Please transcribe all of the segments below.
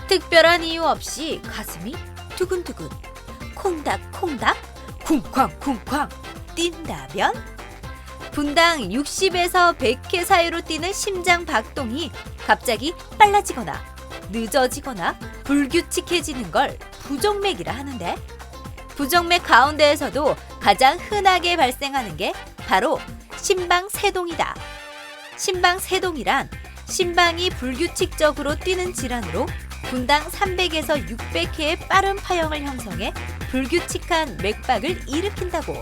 특별한 이유 없이 가슴이 두근두근, 콩닥콩닥, 쿵쾅쿵쾅 뛴다면 분당 60에서 100회 사이로 뛰는 심장 박동이 갑자기 빨라지거나 늦어지거나 불규칙해지는 걸 부정맥이라 하는데, 부정맥 가운데에서도 가장 흔하게 발생하는 게 바로 심방세동이다. 심방세동이란 심방이 불규칙적으로 뛰는 질환으로 분당 300에서 600회의 빠른 파형을 형성해 불규칙한 맥박을 일으킨다고.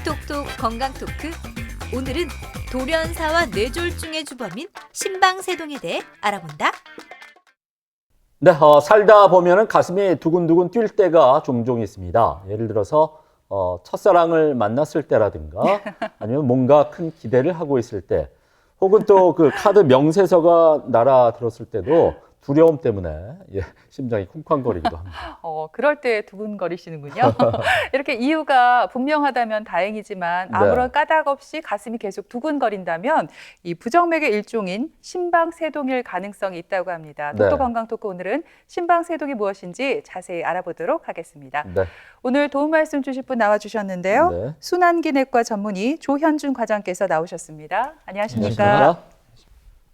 톡톡 건강 토크, 오늘은 돌연사와 뇌졸중의 주범인 심방세동에 대해 알아본다. 네, 살다 보면은 가슴이 두근두근 뛸 때가 종종 있습니다. 예를 들어서 첫사랑을 만났을 때라든가 아니면 뭔가 큰 기대를 하고 있을 때, 혹은 또 그 카드 명세서가 날아들었을 때도 두려움 때문에 심장이 쿵쾅거리기도 합니다. 그럴 때 두근거리시는군요. 이렇게 이유가 분명하다면 다행이지만 아무런 까닭 없이 가슴이 계속 두근거린다면 이 부정맥의 일종인 심방세동일 가능성이 있다고 합니다. 톡톡 건강 토크, 오늘은 심방세동이 무엇인지 자세히 알아보도록 하겠습니다. 네. 오늘 도움 말씀 주실 분 나와주셨는데요. 순환기내과 전문의 조현준 과장께서 나오셨습니다. 안녕하십니까? 안녕하십니까?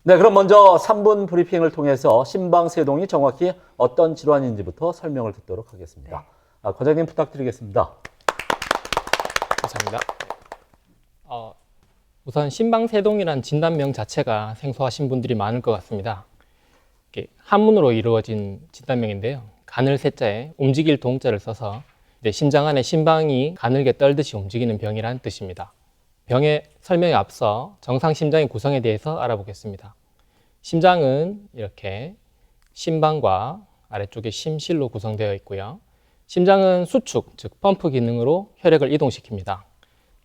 네, 그럼 먼저 3분 브리핑을 통해서 심방세동이 정확히 어떤 질환인지부터 설명을 듣도록 하겠습니다. 과장님 부탁드리겠습니다. 감사합니다. 우선 심방세동이란 진단명 자체가 생소하신 분들이 많을 것 같습니다. 한문으로 이루어진 진단명인데요. 가늘 세자에 움직일 동자를 써서 이제 심장 안에 심방이 가늘게 떨듯이 움직이는 병이라는 뜻입니다. 병의 설명에 앞서 정상 심장의 구성에 대해서 알아보겠습니다. 심장은 이렇게 심방과 아래쪽에 심실로 구성되어 있고요. 심장은 수축, 즉 펌프 기능으로 혈액을 이동시킵니다.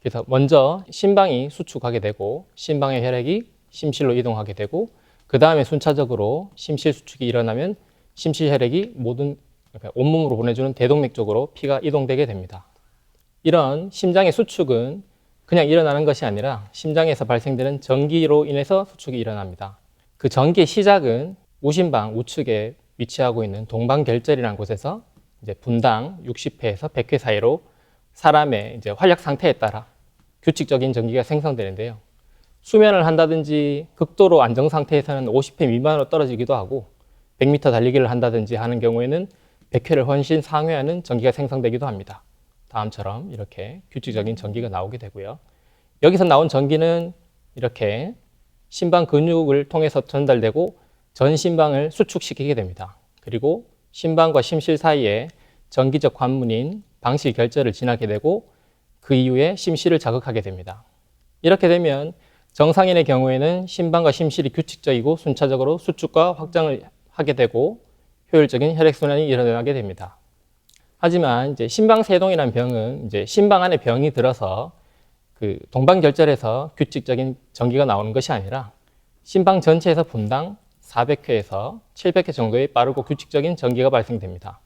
그래서 먼저 심방이 수축하게 되고 심방의 혈액이 심실로 이동하게 되고, 그 다음에 순차적으로 심실 수축이 일어나면 심실 혈액이 온몸으로 보내주는 대동맥 쪽으로 피가 이동되게 됩니다. 이런 심장의 수축은 그냥 일어나는 것이 아니라 심장에서 발생되는 전기로 인해서 수축이 일어납니다. 그 전기의 시작은 우심방 우측에 위치하고 있는 동방결절이라는 곳에서 이제 분당 60회에서 100회 사이로 사람의 이제 활력 상태에 따라 규칙적인 전기가 생성되는데요. 수면을 한다든지 극도로 안정 상태에서는 50회 미만으로 떨어지기도 하고, 100m 달리기를 한다든지 하는 경우에는 100회를 훨씬 상회하는 전기가 생성되기도 합니다. 다음처럼 이렇게 규칙적인 전기가 나오게 되고요. 여기서 나온 전기는 이렇게 심방 근육을 통해서 전달되고 전 심방을 수축시키게 됩니다. 그리고 심방과 심실 사이에 전기적 관문인 방실 결절을 지나게 되고 그 이후에 심실을 자극하게 됩니다. 이렇게 되면 정상인의 경우에는 심방과 심실이 규칙적이고 순차적으로 수축과 확장을 하게 되고 효율적인 혈액순환이 일어나게 됩니다. 하지만 이제 심방세동이라는 병은 이제 심방 안에 병이 들어서 그 동방결절에서 규칙적인 전기가 나오는 것이 아니라 심방 전체에서 분당 400회에서 700회 정도의 빠르고 규칙적인 전기가 발생됩니다.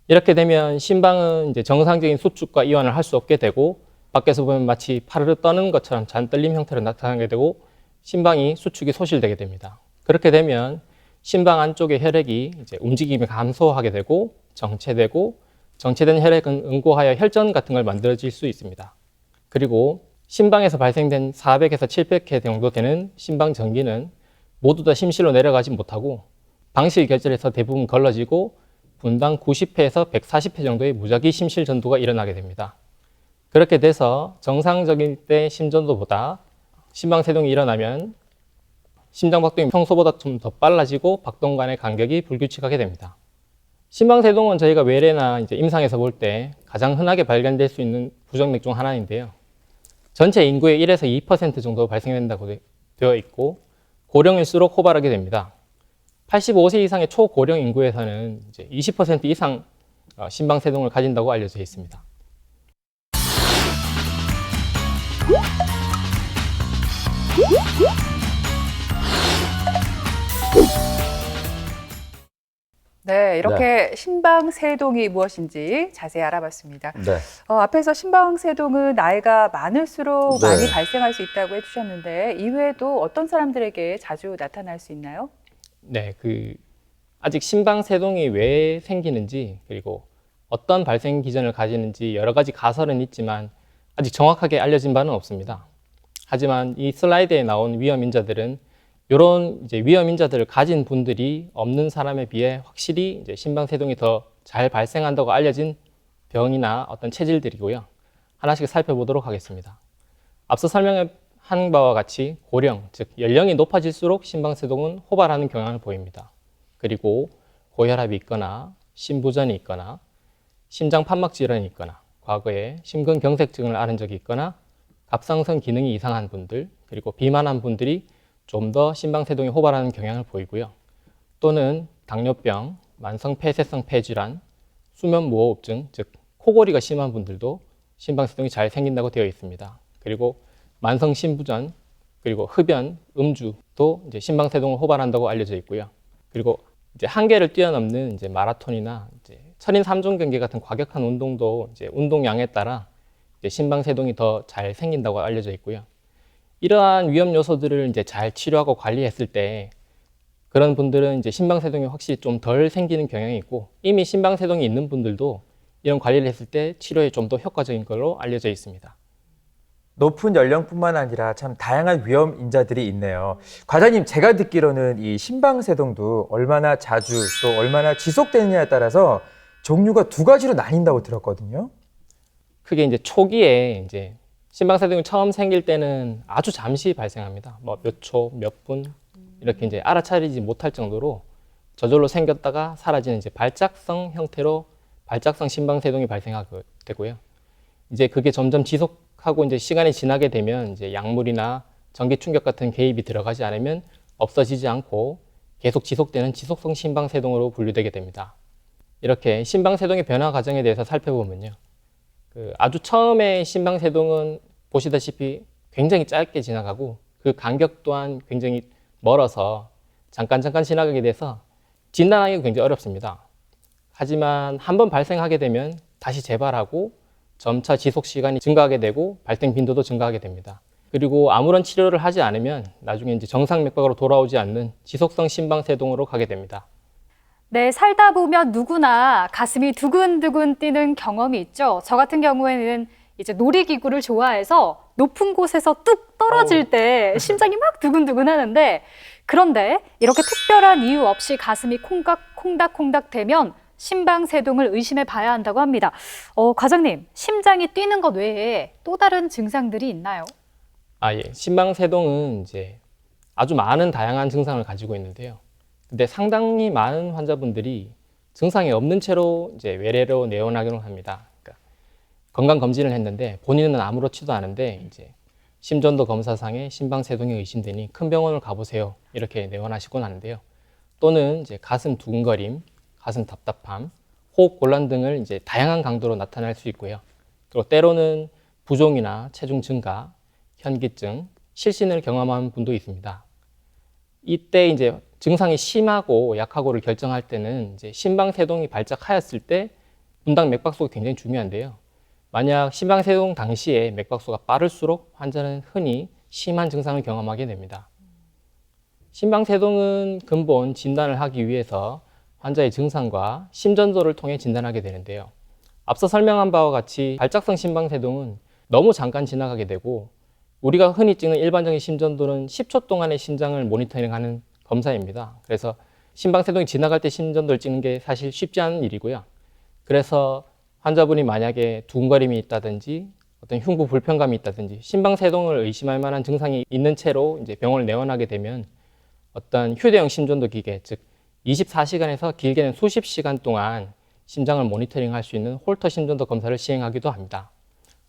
이렇게 되면 심방은 이제 정상적인 수축과 이완을 할 수 없게 되고, 밖에서 보면 마치 파르르 떠는 것처럼 잔떨림 형태로 나타나게 되고 심방이 수축이 소실되게 됩니다. 그렇게 되면 심방 안쪽의 혈액이 이제 움직임이 감소하게 되고 정체된 혈액은 응고하여 혈전 같은 걸 만들어질 수 있습니다. 그리고 심방에서 발생된 400에서 700회 정도 되는 심방 전기는 모두 다 심실로 내려가지 못하고 방실 결절에서 대부분 걸러지고 분당 90회에서 140회 정도의 무작위 심실 전도가 일어나게 됩니다. 그렇게 돼서 정상적인 때 심전도보다 심방세동이 일어나면 심장박동이 평소보다 좀 더 빨라지고 박동 간의 간격이 불규칙하게 됩니다. 심방세동은 저희가 외래나 이제 임상에서 볼 때 가장 흔하게 발견될 수 있는 부정맥 중 하나인데요. 전체 인구의 1에서 2% 정도 발생된다고 되어 있고, 고령일수록 호발하게 됩니다. 85세 이상의 초고령 인구에서는 이제 20% 이상 심방세동을 가진다고 알려져 있습니다. 네, 이렇게 심방세동이 무엇인지 자세히 알아봤습니다. 네. 앞에서 심방세동은 나이가 많을수록 네. 많이 발생할 수 있다고 해주셨는데, 이외에도 어떤 사람들에게 자주 나타날 수 있나요? 네, 아직 심방세동이 왜 생기는지 그리고 어떤 발생 기전을 가지는지 여러 가지 가설은 있지만 아직 정확하게 알려진 바는 없습니다. 하지만 이 슬라이드에 나온 위험인자들은 이런 이제 위험인자들을 가진 분들이 없는 사람에 비해 확실히 이제 심방세동이 더 잘 발생한다고 알려진 병이나 어떤 체질들이고요. 하나씩 살펴보도록 하겠습니다. 앞서 설명한 바와 같이 고령, 즉 연령이 높아질수록 심방세동은 호발하는 경향을 보입니다. 그리고 고혈압이 있거나 심부전이 있거나 심장 판막 질환이 있거나 과거에 심근경색증을 앓은 적이 있거나 갑상선 기능이 이상한 분들 그리고 비만한 분들이 좀 더 심방세동이 호발하는 경향을 보이고요. 또는 당뇨병, 만성폐쇄성 폐질환, 수면무호흡증, 즉 코골이가 심한 분들도 심방세동이 잘 생긴다고 되어 있습니다. 그리고 만성심부전, 그리고 흡연, 음주도 이제 심방세동을 호발한다고 알려져 있고요. 그리고 이제 한계를 뛰어넘는 이제 마라톤이나 이제 철인 3종 경기 같은 과격한 운동도 이제 운동량에 따라 이제 심방세동이 더 잘 생긴다고 알려져 있고요. 이러한 위험 요소들을 이제 잘 치료하고 관리했을 때 그런 분들은 이제 심방세동이 확실히 좀 덜 생기는 경향이 있고 이미 심방세동이 있는 분들도 이런 관리를 했을 때 치료에 좀 더 효과적인 걸로 알려져 있습니다. 높은 연령뿐만 아니라 참 다양한 위험 인자들이 있네요. 과장님, 제가 듣기로는 이 심방세동도 얼마나 자주 또 얼마나 지속되느냐에 따라서 종류가 두 가지로 나뉜다고 들었거든요. 크게 이제 초기에 이제 심방세동이 처음 생길 때는 아주 잠시 발생합니다. 뭐 몇 초, 몇 분 이렇게 이제 알아차리지 못할 정도로 저절로 생겼다가 사라지는 이제 발작성 형태로 발작성 심방세동이 발생하게 되고요. 이제 그게 점점 지속하고 이제 시간이 지나게 되면 이제 약물이나 전기 충격 같은 개입이 들어가지 않으면 없어지지 않고 계속 지속되는 지속성 심방세동으로 분류되게 됩니다. 이렇게 심방세동의 변화 과정에 대해서 살펴보면요. 아주 처음에 심방세동은 보시다시피 굉장히 짧게 지나가고 그 간격 또한 굉장히 멀어서 잠깐 지나가게 돼서 진단하기가 굉장히 어렵습니다. 하지만 한번 발생하게 되면 다시 재발하고 점차 지속 시간이 증가하게 되고 발생 빈도도 증가하게 됩니다. 그리고 아무런 치료를 하지 않으면 나중에 이제 정상 맥박으로 돌아오지 않는 지속성 심방세동으로 가게 됩니다. 네, 살다 보면 누구나 가슴이 두근두근 뛰는 경험이 있죠. 저 같은 경우에는 이제 놀이기구를 좋아해서 높은 곳에서 뚝 떨어질 때 심장이 막 두근두근 하는데 그런데 이렇게 특별한 이유 없이 가슴이 콩닥콩닥 되면 심방세동을 의심해 봐야 한다고 합니다. 과장님, 심장이 뛰는 것 외에 또 다른 증상들이 있나요? 예. 심방세동은 이제 아주 많은 다양한 증상을 가지고 있는데요. 근데 상당히 많은 환자분들이 증상이 없는 채로 이제 외래로 내원하기로 합니다. 그러니까 건강 검진을 했는데 본인은 아무렇지도 않은데 이제 심전도 검사상에 심방세동이 의심되니 큰 병원을 가보세요. 이렇게 내원하시곤 하는데요. 또는 이제 가슴 두근거림, 가슴 답답함, 호흡 곤란 등을 이제 다양한 강도로 나타날 수 있고요. 그리고 때로는 부종이나 체중 증가, 현기증, 실신을 경험한 분도 있습니다. 이때 이제 증상이 심하고 약하고를 결정할 때는 이제 심방세동이 발작하였을 때 분당 맥박수가 굉장히 중요한데요. 만약 심방세동 당시에 맥박수가 빠를수록 환자는 흔히 심한 증상을 경험하게 됩니다. 심방세동은 근본 진단을 하기 위해서 환자의 증상과 심전도를 통해 진단하게 되는데요. 앞서 설명한 바와 같이 발작성 심방세동은 너무 잠깐 지나가게 되고 우리가 흔히 찍는 일반적인 심전도는 10초 동안의 심장을 모니터링하는 검사입니다. 그래서 심방세동이 지나갈 때 심전도를 찍는 게 사실 쉽지 않은 일이고요. 그래서 환자분이 만약에 두근거림이 있다든지 어떤 흉부 불편감이 있다든지 심방세동을 의심할 만한 증상이 있는 채로 이제 병원을 내원하게 되면 어떤 휴대용 심전도 기계, 즉 24시간에서 길게는 수십 시간 동안 심장을 모니터링할 수 있는 홀터 심전도 검사를 시행하기도 합니다.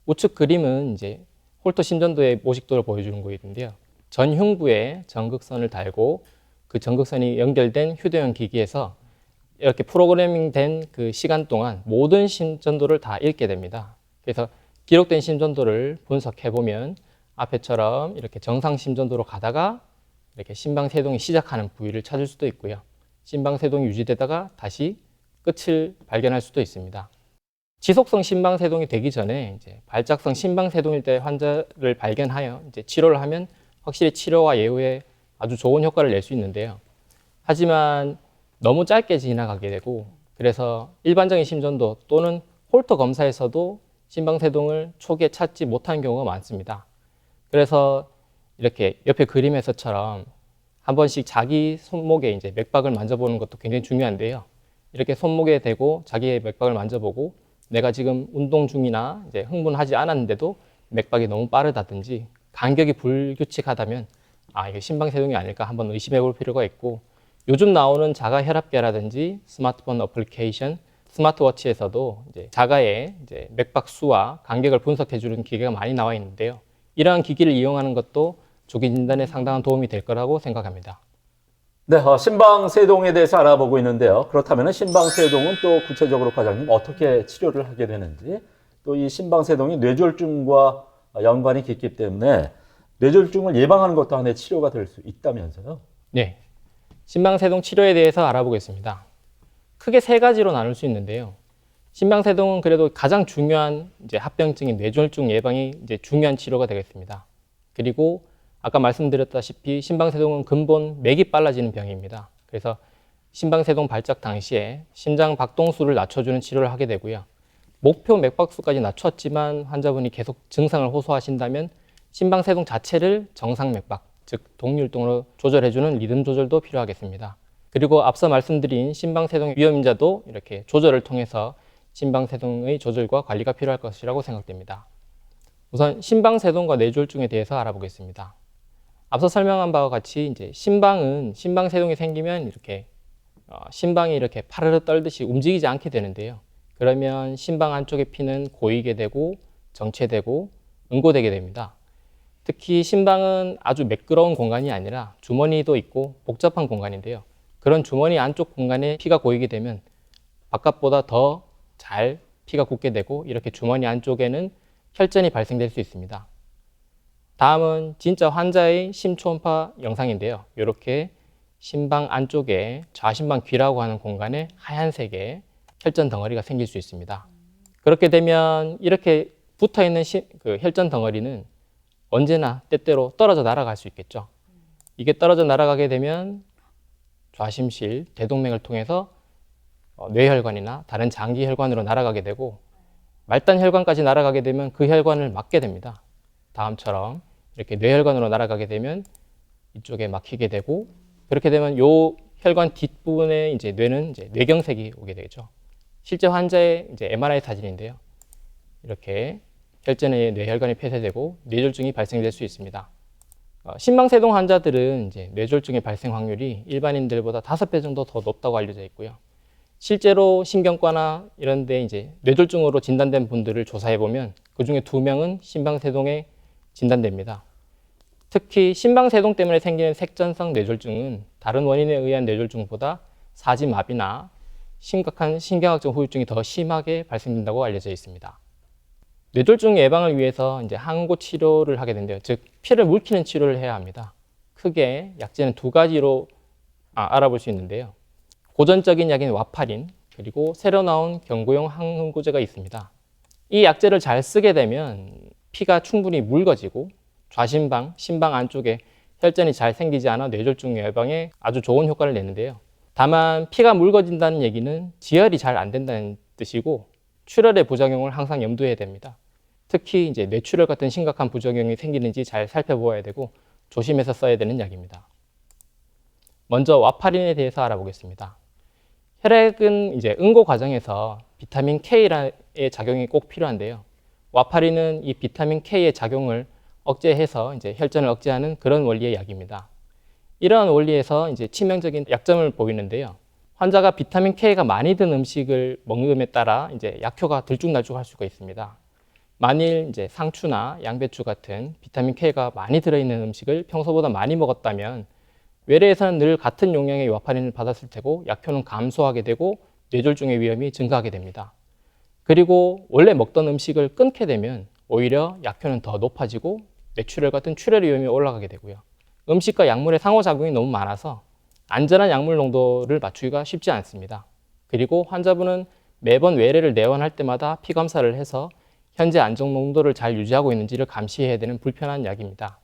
우측 그림은 이제 홀터 심전도의 모식도를 보여주는 거인데요. 전 흉부에 전극선을 달고 그 전극선이 연결된 휴대용 기기에서 이렇게 프로그래밍된 그 시간 동안 모든 심전도를 다 읽게 됩니다. 그래서 기록된 심전도를 분석해 보면 앞에처럼 이렇게 정상 심전도로 가다가 이렇게 심방세동이 시작하는 부위를 찾을 수도 있고요. 심방세동이 유지되다가 다시 끝을 발견할 수도 있습니다. 지속성 심방세동이 되기 전에 이제 발작성 심방세동일 때 환자를 발견하여 이제 치료를 하면 확실히 치료와 예후에 아주 좋은 효과를 낼 수 있는데요. 하지만 너무 짧게 지나가게 되고 그래서 일반적인 심전도 또는 홀터 검사에서도 심방세동을 초기에 찾지 못하는 경우가 많습니다. 그래서 이렇게 옆에 그림에서처럼 한 번씩 자기 손목에 이제 맥박을 만져보는 것도 굉장히 중요한데요. 이렇게 손목에 대고 자기의 맥박을 만져보고 내가 지금 운동 중이나 이제 흥분하지 않았는데도 맥박이 너무 빠르다든지 간격이 불규칙하다면 이게 심방세동이 아닐까 한번 의심해 볼 필요가 있고, 요즘 나오는 자가 혈압계라든지 스마트폰 어플리케이션, 스마트워치에서도 이제 자가의 이제 맥박 수와 간격을 분석해 주는 기계가 많이 나와 있는데요. 이러한 기기를 이용하는 것도 조기 진단에 상당한 도움이 될 거라고 생각합니다. 네, 심방세동에 대해서 알아보고 있는데요. 그렇다면 심방세동은 또 구체적으로 과장님 어떻게 치료를 하게 되는지, 또 이 심방세동이 뇌졸중과 연관이 깊기 때문에 뇌졸중을 예방하는 것도 하나의 치료가 될 수 있다면서요? 네, 심방세동 치료에 대해서 알아보겠습니다. 크게 세 가지로 나눌 수 있는데요. 심방세동은 그래도 가장 중요한 이제 합병증인 뇌졸중 예방이 이제 중요한 치료가 되겠습니다. 그리고 아까 말씀드렸다시피 심방세동은 근본 맥이 빨라지는 병입니다. 그래서 심방세동 발작 당시에 심장 박동수를 낮춰주는 치료를 하게 되고요. 목표 맥박수까지 낮췄지만 환자분이 계속 증상을 호소하신다면 심방세동 자체를 정상 맥박, 즉 동률동으로 조절해주는 리듬 조절도 필요하겠습니다. 그리고 앞서 말씀드린 심방세동 위험인자도 이렇게 조절을 통해서 심방세동의 조절과 관리가 필요할 것이라고 생각됩니다. 우선 심방세동과 뇌졸중에 대해서 알아보겠습니다. 앞서 설명한 바와 같이 이제 심방세동이 생기면 이렇게 심방이 이렇게 파르르 떨듯이 움직이지 않게 되는데요. 그러면 심방 안쪽의 피는 고이게 되고 정체되고 응고되게 됩니다. 특히 심방은 아주 매끄러운 공간이 아니라 주머니도 있고 복잡한 공간인데요. 그런 주머니 안쪽 공간에 피가 고이게 되면 바깥보다 더 잘 피가 굳게 되고 이렇게 주머니 안쪽에는 혈전이 발생될 수 있습니다. 다음은 진짜 환자의 심초음파 영상인데요. 이렇게 심방 안쪽에 좌심방 귀라고 하는 공간에 하얀색의 혈전 덩어리가 생길 수 있습니다. 그렇게 되면 이렇게 붙어있는 그 혈전 덩어리는 언제나 때때로 떨어져 날아갈 수 있겠죠. 이게 떨어져 날아가게 되면 좌심실, 대동맥을 통해서 뇌혈관이나 다른 장기 혈관으로 날아가게 되고 말단 혈관까지 날아가게 되면 그 혈관을 막게 됩니다. 다음처럼 이렇게 뇌혈관으로 날아가게 되면 이쪽에 막히게 되고, 그렇게 되면 요 혈관 뒷부분에 이제 뇌는 이제 뇌경색이 오게 되죠. 실제 환자의 이제 MRI 사진인데요. 이렇게 혈전에 뇌혈관이 폐쇄되고 뇌졸중이 발생될 수 있습니다. 심방세동 환자들은 이제 뇌졸중의 발생 확률이 일반인들보다 5배 정도 더 높다고 알려져 있고요. 실제로 신경과나 이런 데 이제 뇌졸중으로 진단된 분들을 조사해 보면 그중에 2명은 심방세동에 진단됩니다. 특히 심방세동 때문에 생기는 색전성 뇌졸중은 다른 원인에 의한 뇌졸중보다 사지마비나 심각한 신경학적 후유증이 더 심하게 발생된다고 알려져 있습니다. 뇌졸중 예방을 위해서 이제 항응고 치료를 하게 되는데요. 즉 피를 물키는 치료를 해야 합니다. 크게 약제는 2가지로 알아볼 수 있는데요. 고전적인 약인 와파린, 그리고 새로 나온 경구용 항응고제가 있습니다. 이 약제를 잘 쓰게 되면 피가 충분히 묽어지고 좌심방, 심방 안쪽에 혈전이 잘 생기지 않아 뇌졸중 예방에 아주 좋은 효과를 내는데요. 다만 피가 묽어진다는 얘기는 지혈이 잘 안 된다는 뜻이고 출혈의 부작용을 항상 염두해야 됩니다. 특히 이제 뇌출혈 같은 심각한 부작용이 생기는지 잘 살펴보아야 되고 조심해서 써야 되는 약입니다. 먼저 와파린에 대해서 알아보겠습니다. 혈액은 이제 응고 과정에서 비타민 K의 작용이 꼭 필요한데요. 와파린은 이 비타민 K의 작용을 억제해서 이제 혈전을 억제하는 그런 원리의 약입니다. 이러한 원리에서 이제 치명적인 약점을 보이는데요. 환자가 비타민 K가 많이 든 음식을 먹음에 따라 이제 약효가 들쭉날쭉할 수가 있습니다. 만일 이제 상추나 양배추 같은 비타민 K가 많이 들어있는 음식을 평소보다 많이 먹었다면 외래에서는 늘 같은 용량의 와파린을 받았을 테고 약효는 감소하게 되고 뇌졸중의 위험이 증가하게 됩니다. 그리고 원래 먹던 음식을 끊게 되면 오히려 약효는 더 높아지고 뇌출혈 같은 출혈 위험이 올라가게 되고요. 음식과 약물의 상호작용이 너무 많아서 안전한 약물 농도를 맞추기가 쉽지 않습니다. 그리고 환자분은 매번 외래를 내원할 때마다 피검사를 해서 현재 안정 농도를 잘 유지하고 있는지를 감시해야 되는 불편한 약입니다.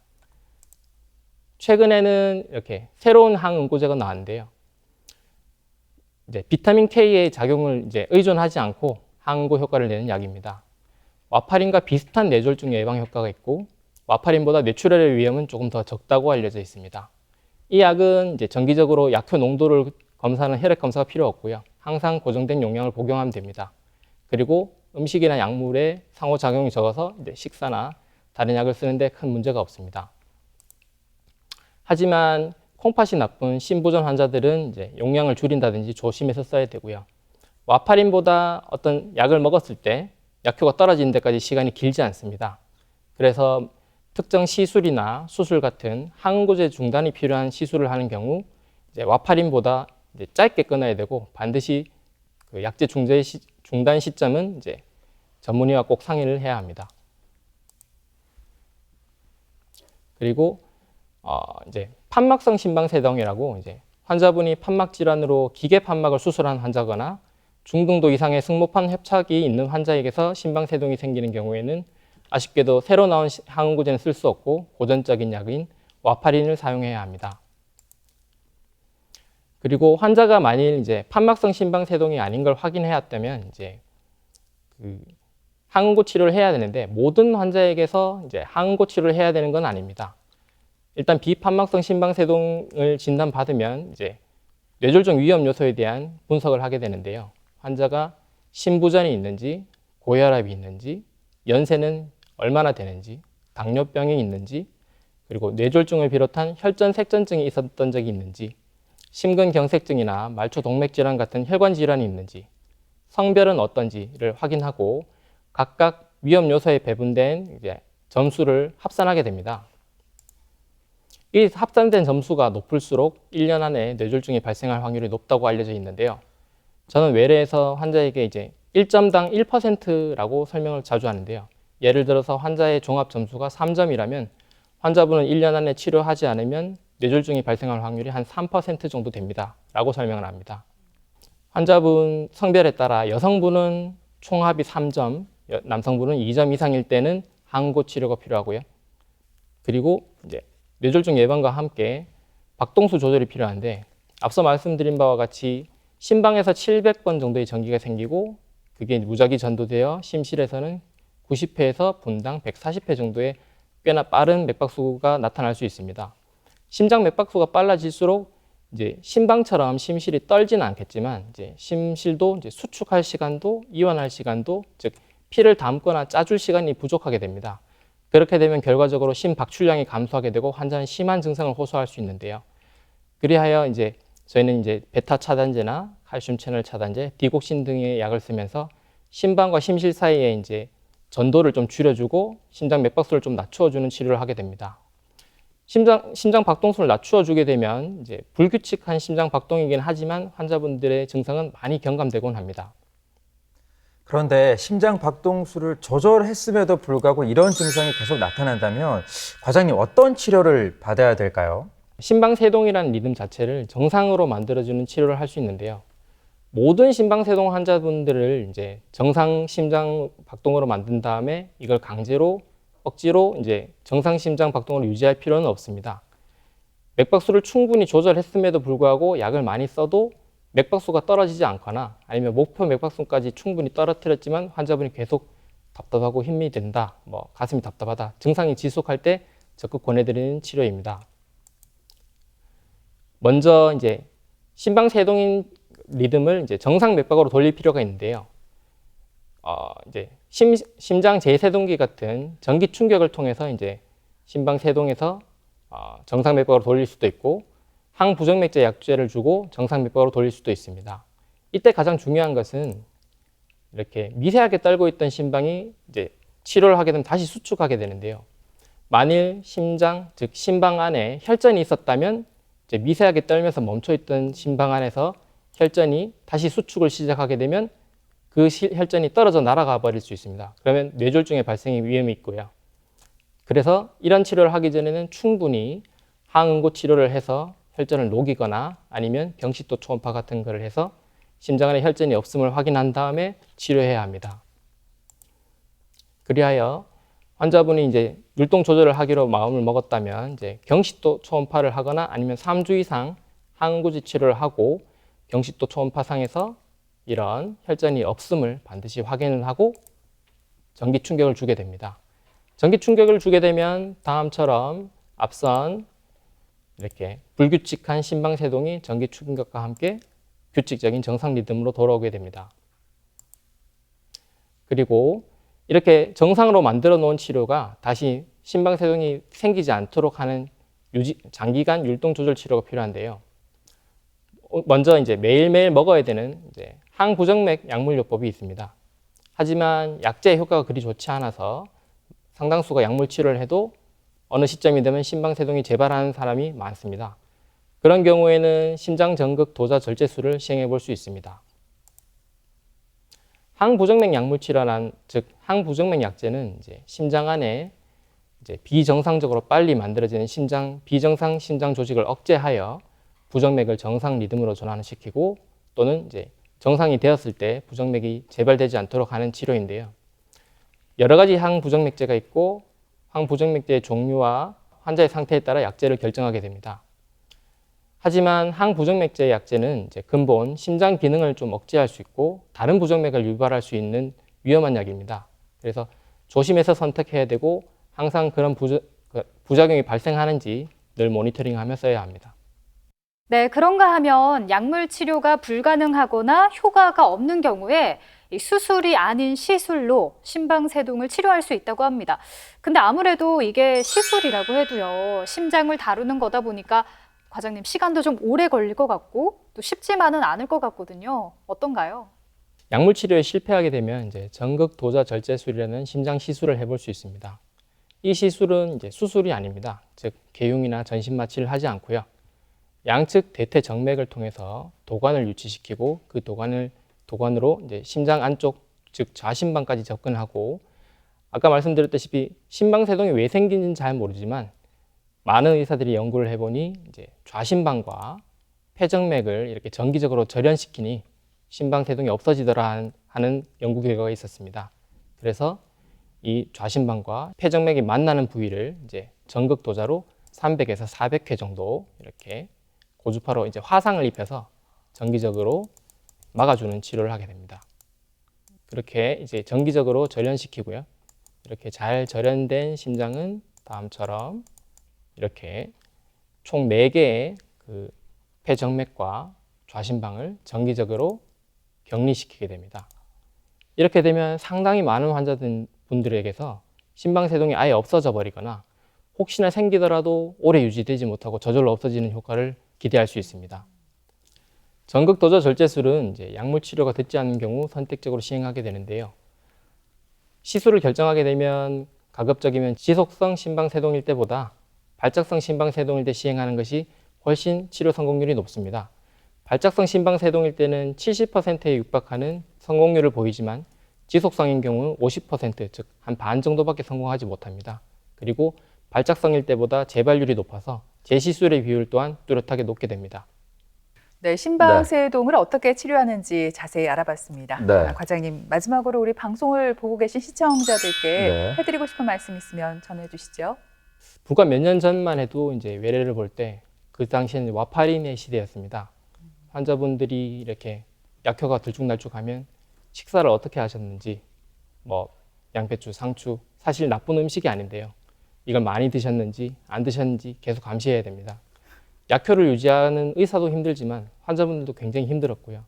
최근에는 이렇게 새로운 항응고제가 나왔는데요. 이제 비타민 K의 작용을 이제 의존하지 않고 항응고 효과를 내는 약입니다. 와파린과 비슷한 뇌졸중 예방 효과가 있고 와파린보다 뇌출혈의 위험은 조금 더 적다고 알려져 있습니다. 이 약은 이제 정기적으로 약효 농도를 검사하는 혈액 검사가 필요 없고요. 항상 고정된 용량을 복용하면 됩니다. 그리고 음식이나 약물에 상호작용이 적어서 이제 식사나 다른 약을 쓰는데 큰 문제가 없습니다. 하지만 콩팥이 나쁜 심부전 환자들은 이제 용량을 줄인다든지 조심해서 써야 되고요. 와파린보다 어떤 약을 먹었을 때 약효가 떨어지는 데까지 시간이 길지 않습니다. 그래서 특정 시술이나 수술 같은 항응고제 중단이 필요한 시술을 하는 경우 이제 와파린보다 이제 짧게 끊어야 되고 반드시 그 약제 중단 시점은 이제 전문의와 꼭 상의를 해야 합니다. 그리고 이제 판막성 심방세동이라고 이제 환자분이 판막 질환으로 기계 판막을 수술한 환자거나 중등도 이상의 승모판 협착이 있는 환자에게서 심방세동이 생기는 경우에는 아쉽게도 새로 나온 항응고제는 쓸 수 없고 고전적인 약인 와파린을 사용해야 합니다. 그리고 환자가 만일 이제 판막성 심방세동이 아닌 걸 확인해왔다면 이제 그 항응고 치료를 해야 되는데 모든 환자에게서 이제 항응고 치료를 해야 되는 건 아닙니다. 일단 비판막성 심방세동을 진단받으면 이제 뇌졸중 위험 요소에 대한 분석을 하게 되는데요. 환자가 심부전이 있는지, 고혈압이 있는지, 연세는 얼마나 되는지, 당뇨병이 있는지, 그리고 뇌졸중을 비롯한 혈전색전증이 있었던 적이 있는지, 심근경색증이나 말초동맥질환 같은 혈관 질환이 있는지, 성별은 어떤지를 확인하고 각각 위험 요소에 배분된 이제 점수를 합산하게 됩니다. 이 합산된 점수가 높을수록 1년 안에 뇌졸중이 발생할 확률이 높다고 알려져 있는데요. 저는 외래에서 환자에게 이제 1점당 1%라고 설명을 자주 하는데요. 예를 들어서 환자의 종합 점수가 3점이라면 환자분은 1년 안에 치료하지 않으면 뇌졸중이 발생할 확률이 한 3% 정도 됩니다. 라고 설명을 합니다. 환자분 성별에 따라 여성분은 총합이 3점, 남성분은 2점 이상일 때는 항응고 치료가 필요하고요. 그리고 이제 뇌졸중 예방과 함께 박동수 조절이 필요한데 앞서 말씀드린 바와 같이 심방에서 700번 정도의 전기가 생기고 그게 무작위 전도되어 심실에서는 90회에서 분당 140회 정도의 꽤나 빠른 맥박수가 나타날 수 있습니다. 심장 맥박수가 빨라질수록 이제 심방처럼 심실이 떨지는 않겠지만 이제 심실도 이제 수축할 시간도 이완할 시간도 즉 피를 담거나 짜줄 시간이 부족하게 됩니다. 그렇게 되면 결과적으로 심박출량이 감소하게 되고 환자는 심한 증상을 호소할 수 있는데요. 그리하여 이제 저희는 이제 베타 차단제나 칼슘 채널 차단제, 디곡신 등의 약을 쓰면서 심방과 심실 사이에 이제 전도를 좀 줄여주고 심장 맥박수를 좀 낮추어주는 치료를 하게 됩니다. 심장 박동수를 낮추어주게 되면 이제 불규칙한 심장 박동이긴 하지만 환자분들의 증상은 많이 경감되곤 합니다. 그런데 심장 박동수를 조절했음에도 불구하고 이런 증상이 계속 나타난다면 과장님 어떤 치료를 받아야 될까요? 심방세동이라는 리듬 자체를 정상으로 만들어주는 치료를 할 수 있는데요. 모든 심방세동 환자분들을 이제 정상 심장 박동으로 만든 다음에 이걸 강제로 억지로 이제 정상 심장 박동으로 유지할 필요는 없습니다. 맥박수를 충분히 조절했음에도 불구하고 약을 많이 써도 맥박수가 떨어지지 않거나 아니면 목표 맥박수까지 충분히 떨어뜨렸지만 환자분이 계속 답답하고 힘이 든다, 가슴이 답답하다, 증상이 지속할 때 적극 권해드리는 치료입니다. 먼저 이제 심방세동인 리듬을 이제 정상 맥박으로 돌릴 필요가 있는데요. 이제 심장 재세동기 같은 전기 충격을 통해서 이제 심방세동에서 정상 맥박으로 돌릴 수도 있고 항부정맥제 약제를 주고 정상 맥박으로 돌릴 수도 있습니다. 이때 가장 중요한 것은 이렇게 미세하게 떨고 있던 심방이 이제 치료를 하게 되면 다시 수축하게 되는데요. 만일 심장, 즉 심방 안에 혈전이 있었다면 이제 미세하게 떨면서 멈춰있던 심방 안에서 혈전이 다시 수축을 시작하게 되면 그 혈전이 떨어져 날아가 버릴 수 있습니다. 그러면 뇌졸중의 발생의 위험이 있고요. 그래서 이런 치료를 하기 전에는 충분히 항응고 치료를 해서 혈전을 녹이거나 아니면 경시도 초음파 같은 거를 해서 심장 안에 혈전이 없음을 확인한 다음에 치료해야 합니다. 그리하여 환자분이 이제 율동 조절을 하기로 마음을 먹었다면 이제 경시도 초음파를 하거나 아니면 3주 이상 항응고제 치료를 하고 경식도 초음파상에서 이런 혈전이 없음을 반드시 확인을 하고 전기 충격을 주게 됩니다. 전기 충격을 주게 되면 다음처럼 앞선 이렇게 불규칙한 심방세동이 전기 충격과 함께 규칙적인 정상 리듬으로 돌아오게 됩니다. 그리고 이렇게 정상으로 만들어 놓은 치료가 다시 심방세동이 생기지 않도록 하는 장기간 율동 조절 치료가 필요한데요. 먼저 이제 매일매일 먹어야 되는 이제 항부정맥 약물요법이 있습니다. 하지만 약제의 효과가 그리 좋지 않아서 상당수가 약물 치료를 해도 어느 시점이 되면 심방세동이 재발하는 사람이 많습니다. 그런 경우에는 심장 전극 도자 절제술을 시행해 볼 수 있습니다. 항부정맥 약물 치료란 즉 항부정맥 약제는 이제 심장 안에 이제 비정상적으로 빨리 만들어지는 비정상 심장 조직을 억제하여 부정맥을 정상 리듬으로 전환시키고 또는 이제 정상이 되었을 때 부정맥이 재발되지 않도록 하는 치료인데요. 여러 가지 항부정맥제가 있고 항부정맥제의 종류와 환자의 상태에 따라 약제를 결정하게 됩니다. 하지만 항부정맥제 약제는 이제 근본 심장 기능을 좀 억제할 수 있고 다른 부정맥을 유발할 수 있는 위험한 약입니다. 그래서 조심해서 선택해야 되고 항상 그런 부작용이 발생하는지 늘 모니터링하며 써야 합니다. 네, 그런가 하면 약물 치료가 불가능하거나 효과가 없는 경우에 이 수술이 아닌 시술로 심방세동을 치료할 수 있다고 합니다. 근데 아무래도 이게 시술이라고 해도요, 심장을 다루는 거다 보니까 과장님 시간도 좀 오래 걸릴 것 같고 또 쉽지만은 않을 것 같거든요. 어떤가요? 약물 치료에 실패하게 되면 이제 전극 도자 절제술이라는 심장 시술을 해볼 수 있습니다. 이 시술은 이제 수술이 아닙니다. 즉 개용이나 전신 마취를 하지 않고요. 양측 대퇴 정맥을 통해서 도관을 유치시키고 그 도관으로 이제 심장 안쪽 즉 좌심방까지 접근하고 아까 말씀드렸다시피 심방세동이 왜 생기는지는 잘 모르지만 많은 의사들이 연구를 해보니 이제 좌심방과 폐정맥을 이렇게 정기적으로 절연시키니 심방세동이 없어지더라 하는 연구 결과가 있었습니다. 그래서 이 좌심방과 폐정맥이 만나는 부위를 이제 전극 도자로 300에서 400회 정도 이렇게 고주파로 이제 화상을 입혀서 정기적으로 막아주는 치료를 하게 됩니다. 그렇게 이제 정기적으로 절연시키고요. 이렇게 잘 절연된 심장은 다음처럼 이렇게 총 4개의 그 폐정맥과 좌심방을 정기적으로 격리시키게 됩니다. 이렇게 되면 상당히 많은 환자분들에게서 심방세동이 아예 없어져 버리거나 혹시나 생기더라도 오래 유지되지 못하고 저절로 없어지는 효과를 기대할 수 있습니다. 전극 도자 절제술은 이제 약물 치료가 듣지 않는 경우 선택적으로 시행하게 되는데요. 시술을 결정하게 되면 가급적이면 지속성 심방세동일 때보다 발작성 심방세동일 때 시행하는 것이 훨씬 치료 성공률이 높습니다. 발작성 심방세동일 때는 70%에 육박하는 성공률을 보이지만 지속성인 경우는 50%, 즉 한 반 정도밖에 성공하지 못합니다. 그리고 발작성일 때보다 재발률이 높아서 재시술의 비율 또한 뚜렷하게 높게 됩니다. 네, 심방세동을 어떻게 치료하는지 자세히 알아봤습니다. 네. 과장님, 마지막으로 우리 방송을 보고 계신 시청자들께 네. 해드리고 싶은 말씀 있으면 전해 주시죠. 불과 몇 년 전만 해도 이제 외래를 볼 때 그 당시에는 와파린의 시대였습니다. 환자분들이 이렇게 약효가 들쭉날쭉하면 식사를 어떻게 하셨는지, 뭐 양배추, 상추, 사실 나쁜 음식이 아닌데요. 이걸 많이 드셨는지 안 드셨는지 계속 감시해야 됩니다. 약효를 유지하는 의사도 힘들지만 환자분들도 굉장히 힘들었고요.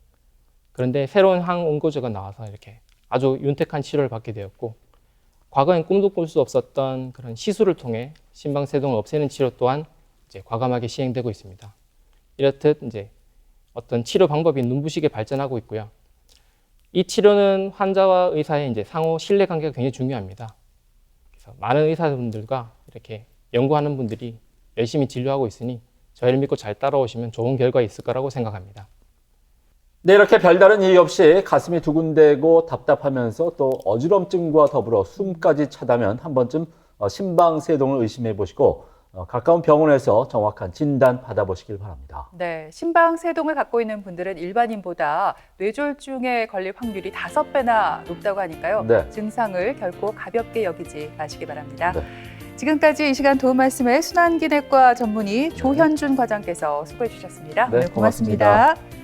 그런데 새로운 항온고제가 나와서 이렇게 아주 윤택한 치료를 받게 되었고, 과거엔 꿈도 꿀 수 없었던 그런 시술을 통해 심방세동을 없애는 치료 또한 이제 과감하게 시행되고 있습니다. 이렇듯 이제 어떤 치료 방법이 눈부시게 발전하고 있고요. 이 치료는 환자와 의사의 이제 상호 신뢰 관계가 굉장히 중요합니다. 그래서 많은 의사분들과 이렇게 연구하는 분들이 열심히 진료하고 있으니 저희를 믿고 잘 따라오시면 좋은 결과 있을 거라고 생각합니다. 네, 이렇게 별다른 이유 없이 가슴이 두근대고 답답하면서 또 어지럼증과 더불어 숨까지 차다면 한 번쯤 심방세동을 의심해 보시고 가까운 병원에서 정확한 진단 받아보시길 바랍니다. 네, 심방세동을 갖고 있는 분들은 일반인보다 뇌졸중에 걸릴 확률이 5배나 높다고 하니까요. 네. 증상을 결코 가볍게 여기지 마시기 바랍니다. 네. 지금까지 이 시간 도움 말씀을 순환기내과 전문의 조현준 과장께서 수고해 주셨습니다. 네, 오늘 고맙습니다. 고맙습니다.